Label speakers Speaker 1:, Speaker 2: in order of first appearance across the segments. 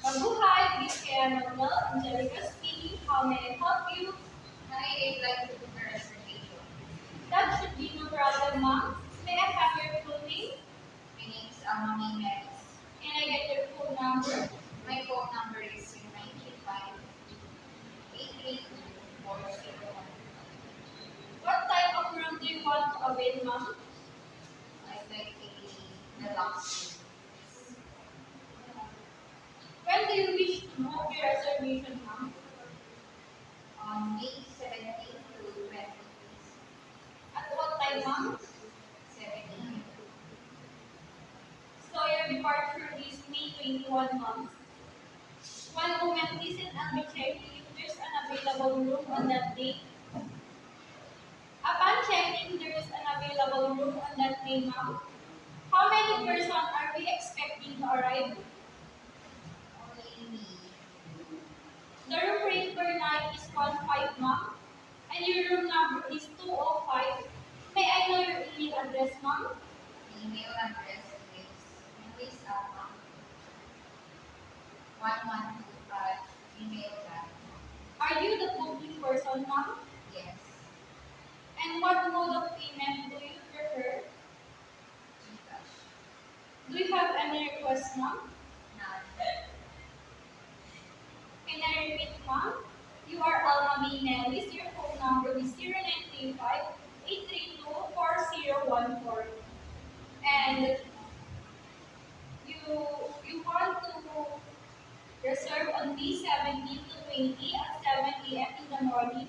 Speaker 1: Mabuhay, Miss Noel, Angelica speaking. How may I help you?
Speaker 2: I'd like to book a reservation.
Speaker 1: That should be no problem, ma'am. May I have your full name?
Speaker 2: My name is Amami Melis.
Speaker 1: Can I get your phone number?
Speaker 2: My phone number is 0935 832 401.
Speaker 1: What type of room do you want to avail, ma'am?
Speaker 2: I'd like a deluxe room.
Speaker 1: When do you wish to book your reservation, ma'am?
Speaker 2: On May 17 to 20,
Speaker 1: At what time, ma'am?
Speaker 2: 7
Speaker 1: So your departure is May 21, ma'am. One moment, please, and I'll be checking if there's an available room on that day. Upon checking, there is an available room on that day, ma'am. How many persons are we expecting to arrive?
Speaker 2: Only me.
Speaker 1: The room rate per night is 1.5, ma'am. And your room number is 205. May I know your email address, ma'am?
Speaker 2: The email address is melisama112@gmail.com.
Speaker 1: Are you the booking person, ma'am?
Speaker 2: Yes.
Speaker 1: And what mode of payment do you prefer?
Speaker 2: Gcash.
Speaker 1: Do you have any requests, ma'am?
Speaker 2: None.
Speaker 1: Can I repeat, ma'am? You are Alma Menelis. Your phone number is 0935 832 4014. And you want to reserve on May 17 to 20 at 7 a.m. in the morning.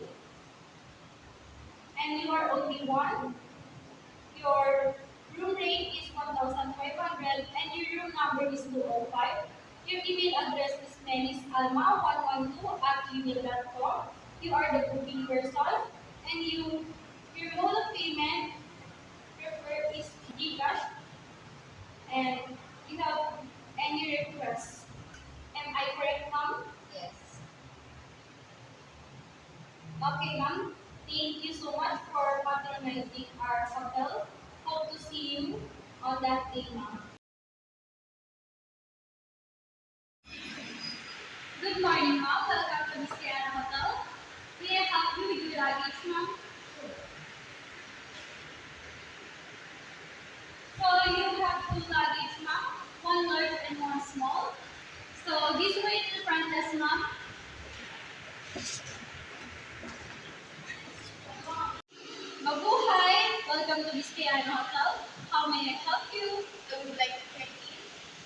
Speaker 1: And you are only one. Your room rate is 1,500 and your room number is 205. Your email address is melisalma112@gmail.com. You are the booking person and your mode of payment preferred is Gcash and you have any requests. Am I correct, ma'am?
Speaker 2: Yes.
Speaker 1: Okay, ma'am. Thank you so much for patronizing our hotel. Hope to see you on that day, ma'am. Good morning, ma'am. Welcome to Miss Hotel. May I help you with your luggage, ma'am? So you have two luggage, ma'am. One large and one small. So this way to the front desk, ma'am. Mabuhay! Welcome to Miss Hotel. How may I help you?
Speaker 2: I would like to check in.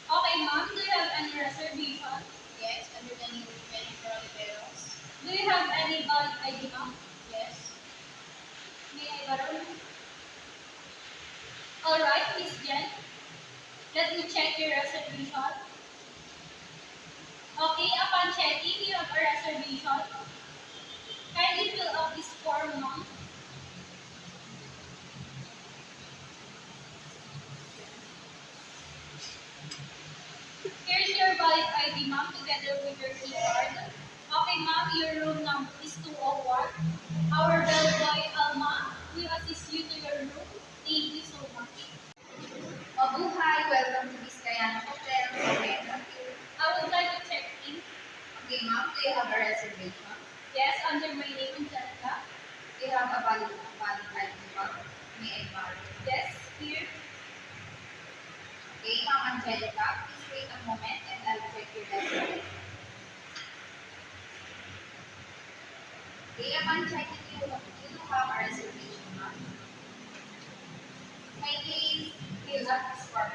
Speaker 1: Okay, ma'am. Do you have any reservation?
Speaker 2: Yes, under the name of Jennifer Oliveros.
Speaker 1: Do you have any valid ID, ma'am?
Speaker 2: Yes.
Speaker 1: May I borrow? Alright, Miss Jen. Let me check your reservation. Okay, upon checking, you have a reservation. Kindly fill up this form, ma'am. Here's your valid ID, ma'am, together with your key card. Okay, ma'am, your room number is 201. Our bellboy, Alma, will assist you to your room. Thank you so much.
Speaker 2: Mabuhay! Welcome to Vizcayana Hotel. How may I help you?
Speaker 1: I would like to check in.
Speaker 2: Okay, ma'am, do you have a reservation?
Speaker 1: Yes, under my name, Angelica.
Speaker 2: Do you have a valid ID card? May I borrow?
Speaker 1: Yes, here.
Speaker 2: Okay, Ma'am Angelica, please wait a moment and I'll check your reservation. Okay, upon checking, you do have a reservation, ma'am. Kindly fill up this form.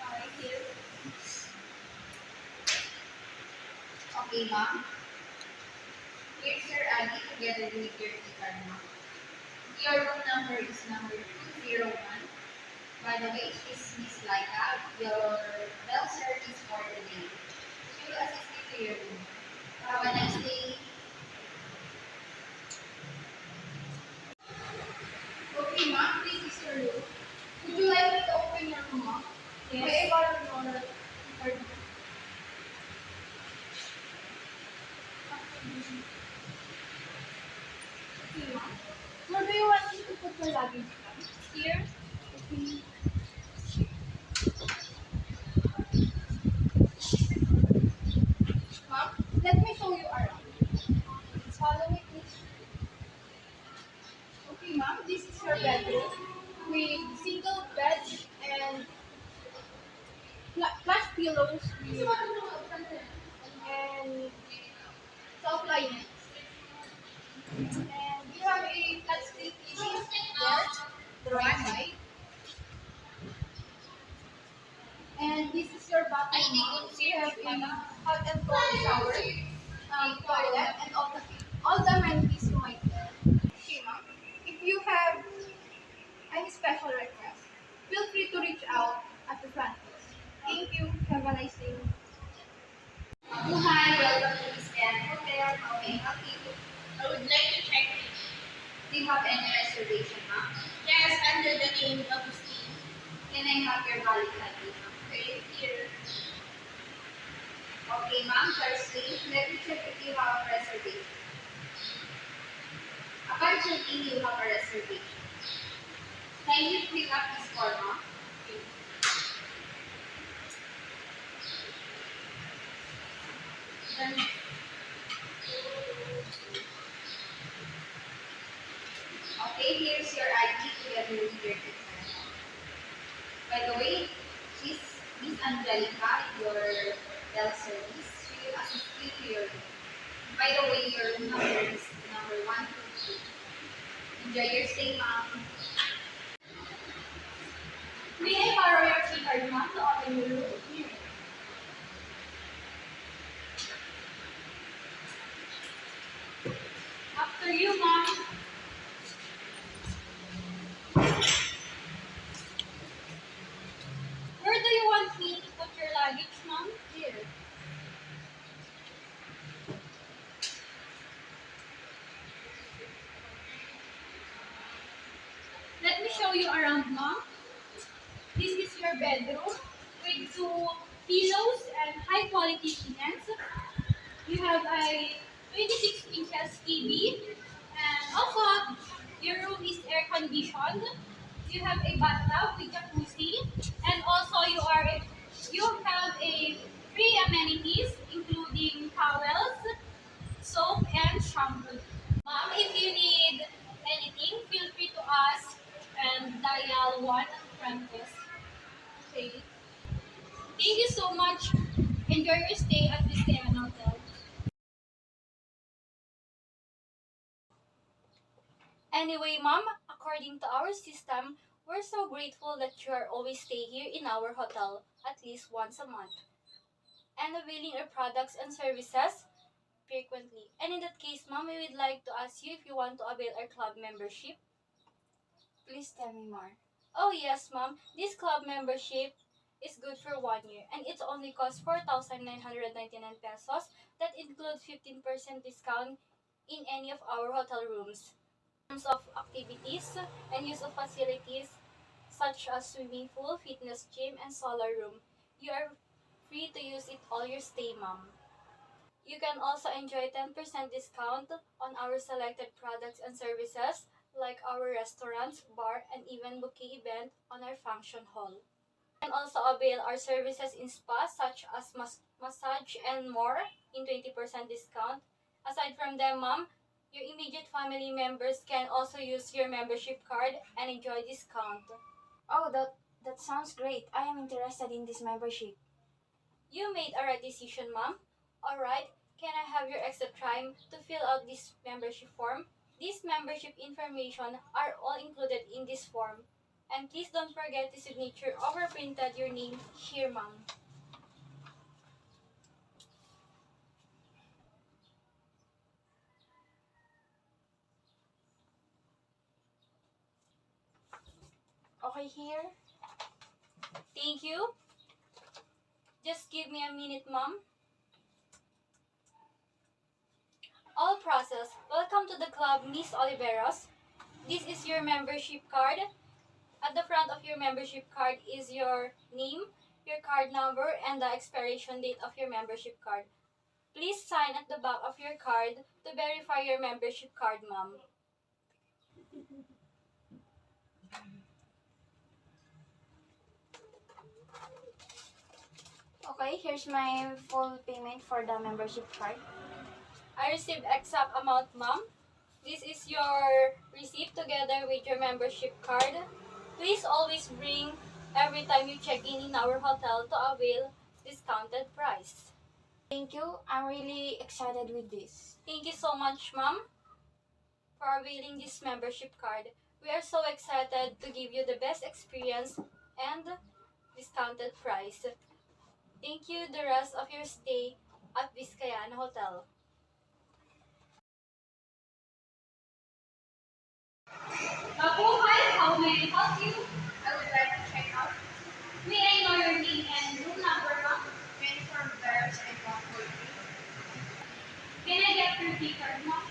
Speaker 1: Alright, here.
Speaker 2: Okay, ma'am. Here's your ID together with your key card, ma'am. Your room number is number 201. By the way, she's Miss Laika, your bell service for the day. She will assist you to your room. Have a nice day. Okay, ma'am, this is your room. Would you like me to open your room, ma'am?
Speaker 1: Yes.
Speaker 2: May I borrow your card? Okay, ma'am.
Speaker 1: Where do you want me to put your luggage, ma'am? Here.
Speaker 2: Okay.
Speaker 1: this is your bedroom with single bed and plush pillows and soft linens. And you have a flat screen TV there, the right side. And this is your bathroom. You have a hot and cold shower, toilet, and all the amenities you might need. Okay, ma'am. If you have any special request, feel free to reach out at the front desk. Thank you. Have a nice day.
Speaker 2: Hi, welcome to this Hotel. How may I help you?
Speaker 3: I would like to check in.
Speaker 2: Do you have any reservation, ma'am?
Speaker 3: Yes, under the name of Steve.
Speaker 2: Can I have your valid ID, ma'am?
Speaker 3: Right here.
Speaker 2: Okay, ma'am. Firstly, let me check if you have a reservation. Upon checking, you have a reservation. Can you fill up this form, ma'am?
Speaker 3: Then,
Speaker 2: Okay, here's your ID together with your ticket. By the way, she's Miss Angelica, your bell service. She will assist you to your room. By the way, your room number is number 122. Enjoy your stay, ma'am.
Speaker 1: May I borrow your key card, ma'am, to open your room? Here. After you, ma'am. Where do you want me to put your luggage, ma'am?
Speaker 2: Here.
Speaker 1: Let me show you around, ma'am. This is your bedroom with two pillows and high quality linens. You have a 26 inches TV and also your room is air conditioned. You have a bathtub with jacuzzi and also you have a free amenities including towels, soap and shampoo. Ma'am, if you need anything, feel free to ask and dial 1 front desk. Okay. Thank you so much. Enjoy your stay at this Cayman Hotel. Anyway, ma'am, according to our system, we're so grateful that you are always stay here in our hotel at least once a month and availing our products and services frequently. And in that case, ma'am, we would like to ask you if you want to avail our club membership.
Speaker 2: Please tell me more.
Speaker 1: Oh yes, ma'am. This club membership is good for 1 year and it only costs 4,999 pesos. That includes 15% discount in any of our hotel rooms. In terms of activities and use of facilities such as swimming pool, fitness gym, and solar room, you are free to use it all your stay, ma'am. You can also enjoy 10% discount on our selected products and services like our restaurants, bar, and even bouquet event on our function hall. You can also avail our services in spa such as massage and more in 20% discount. Aside from them, ma'am, your immediate family members can also use your membership card and enjoy discount.
Speaker 4: Oh, that sounds great. I am interested in this membership.
Speaker 1: You made a right decision, ma'am. Alright, can I have your extra time to fill out this membership form? These membership information are all included in this form. And please don't forget the signature overprinted your name here, ma'am.
Speaker 4: Okay, here.
Speaker 1: Thank you. Just give me a minute, ma'am. All process. Welcome to the club, Miss Oliveros. This is your membership card. At the front of your membership card is your name, your card number, and the expiration date of your membership card. Please sign at the back of your card to verify your membership card, ma'am.
Speaker 4: Okay, here's my full payment for the membership card.
Speaker 1: I received exact amount, ma'am. This is your receipt together with your membership card. Please always bring every time you check in our hotel to avail discounted price.
Speaker 4: Thank you. I'm really excited with this.
Speaker 1: Thank you so much, ma'am, for availing this membership card. We are so excited to give you the best experience and discounted price. Thank you the rest of your stay at Vizcayana Hotel. Mabuhay, how may I help you?
Speaker 2: I would like to check out
Speaker 1: May I know your name and room number, ma'am?
Speaker 2: uniform bearers and 143.
Speaker 1: Can I get your key card, ma'am?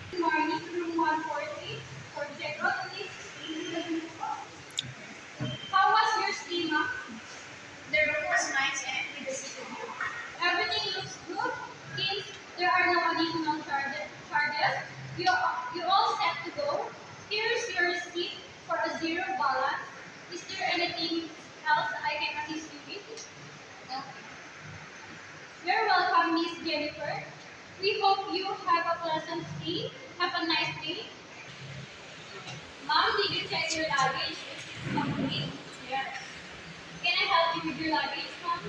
Speaker 1: Good morning, room 143. For checkout, please stay in the room. How was your stay, ma'am?
Speaker 2: The room was nice and with the seat view.
Speaker 1: Everything looks good. Since there are no additional charges, you all set to go. Here's your receipt for a zero balance. Is there anything else I can assist you with?
Speaker 2: No.
Speaker 1: You're welcome, Miss Jennifer. We hope you have a pleasant stay. Have a nice day. Mom, did you check your luggage? It's complete. Yes. Can I help you with your luggage, Mom?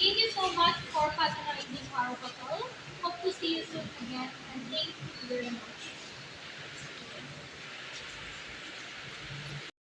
Speaker 1: Thank you so much for patronizing our hotel. Hope to see you soon again, and thank you very much.